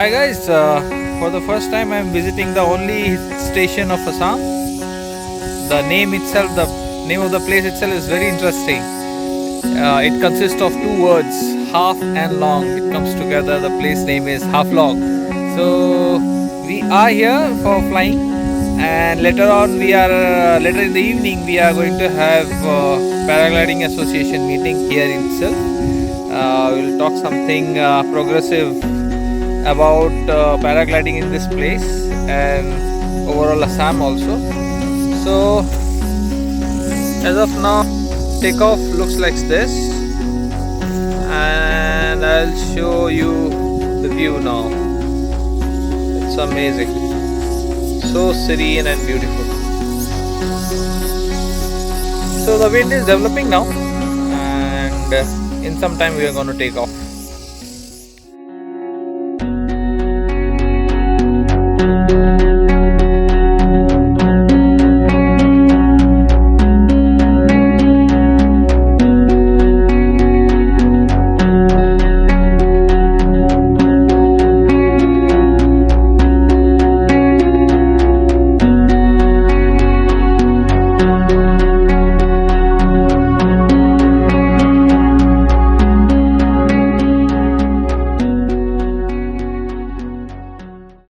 Hi guys, for the first time I am visiting the only station of Assam. The name itself, the name of the place itself is very interesting. It consists of two words, half and long. It comes together. The place name is Half Long. So we are here for flying, and later in the evening we are going to have paragliding association meeting here itself. We'll talk something progressive about paragliding in this place and overall Assam also. So as of now, takeoff looks like this, and I'll show you the view now. It's amazing, so serene and beautiful. So the wind is developing now, and in some time we are going to take off.